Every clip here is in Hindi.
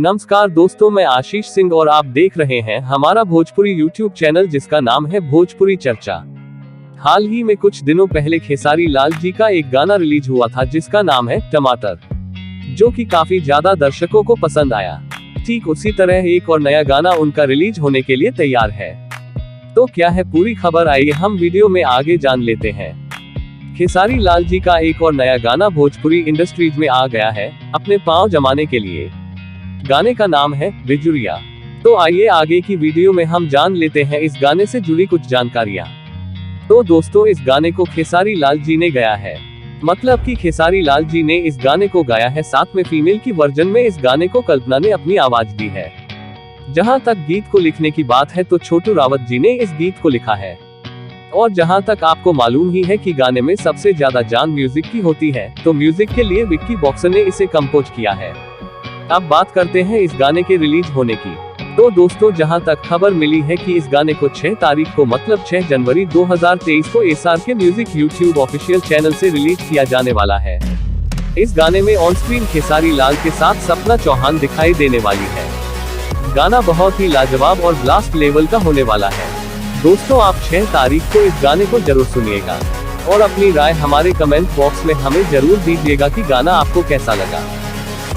नमस्कार दोस्तों, मैं आशीष सिंह और आप देख रहे हैं हमारा भोजपुरी यूट्यूब चैनल जिसका नाम है भोजपुरी चर्चा। हाल ही में कुछ दिनों पहले खेसारी लाल जी का एक गाना रिलीज हुआ था जिसका नाम है टमाटर, जो कि काफी ज्यादा दर्शकों को पसंद आया। ठीक उसी तरह एक और नया गाना उनका रिलीज होने के लिए तैयार है। तो क्या है पूरी खबर, आइए हम वीडियो में आगे जान लेते हैं। खेसारी लाल जी का एक और नया गाना भोजपुरी इंडस्ट्रीज में आ गया है अपने पांव जमाने के लिए। गाने का नाम है बिजुरिया। तो आइए आगे की वीडियो में हम जान लेते हैं इस गाने से जुड़ी कुछ जानकारियां। तो दोस्तों, इस गाने को खेसारी लाल जी ने गाया है, मतलब कि खेसारी लाल जी ने इस गाने को गाया है, साथ में फीमेल की वर्जन में इस गाने को कल्पना ने अपनी आवाज दी है। जहां तक गीत को लिखने की बात है तो छोटू रावत जी ने इस गीत को लिखा है। और जहां तक आपको मालूम ही है कि गाने में सबसे ज्यादा जान म्यूजिक की होती है, तो म्यूजिक के लिए विक्की बॉक्सर ने इसे कंपोज किया है। अब बात करते हैं इस गाने के रिलीज होने की। तो दोस्तों, जहां तक खबर मिली है कि इस गाने को 6 तारीख को मतलब 6 जनवरी 2023 को SRK music YouTube official channel से रिलीज किया जाने वाला है। इस गाने में ऑन स्क्रीन खेसारी लाल के साथ सपना चौहान दिखाई देने वाली है। गाना बहुत ही लाजवाब और ब्लास्ट लेवल का होने वाला है। दोस्तों, आप 6 तारीख को इस गाने को जरूर सुनिएगा और अपनी राय हमारे कमेंट बॉक्स में हमें जरूर दीजिएगा कि गाना आपको कैसा लगा।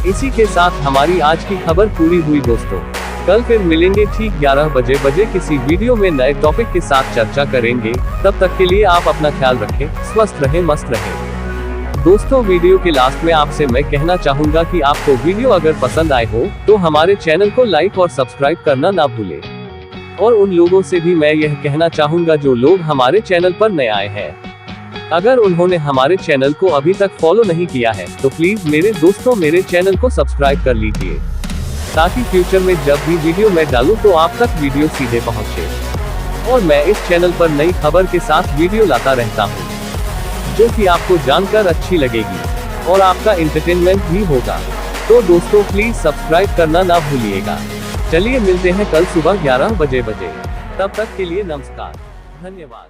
इसी के साथ हमारी आज की खबर पूरी हुई दोस्तों। कल फिर मिलेंगे ठीक 11 बजे किसी वीडियो में नए टॉपिक के साथ चर्चा करेंगे। तब तक के लिए आप अपना ख्याल रखें, स्वस्थ रहें, मस्त रहें। दोस्तों, वीडियो के लास्ट में आपसे मैं कहना चाहूंगा कि आपको वीडियो अगर पसंद आए हो तो हमारे चैनल को लाइक और सब्सक्राइब करना ना भूलें। और उन लोगों से भी मैं यह कहना चाहूंगा जो लोग हमारे चैनल पर नए आए हैं, अगर उन्होंने हमारे चैनल को अभी तक फॉलो नहीं किया है तो प्लीज मेरे दोस्तों मेरे चैनल को सब्सक्राइब कर लीजिए, ताकि फ्यूचर में जब भी वीडियो मैं डालूं तो आप तक वीडियो सीधे पहुंचे। और मैं इस चैनल पर नई खबर के साथ वीडियो लाता रहता हूं, जो कि आपको जानकर अच्छी लगेगी और आपका एंटरटेनमेंट भी होगा। तो दोस्तों, प्लीज सब्सक्राइब करना ना भूलिएगा। चलिए मिलते हैं कल सुबह 11 बजे। तब तक के लिए नमस्कार, धन्यवाद।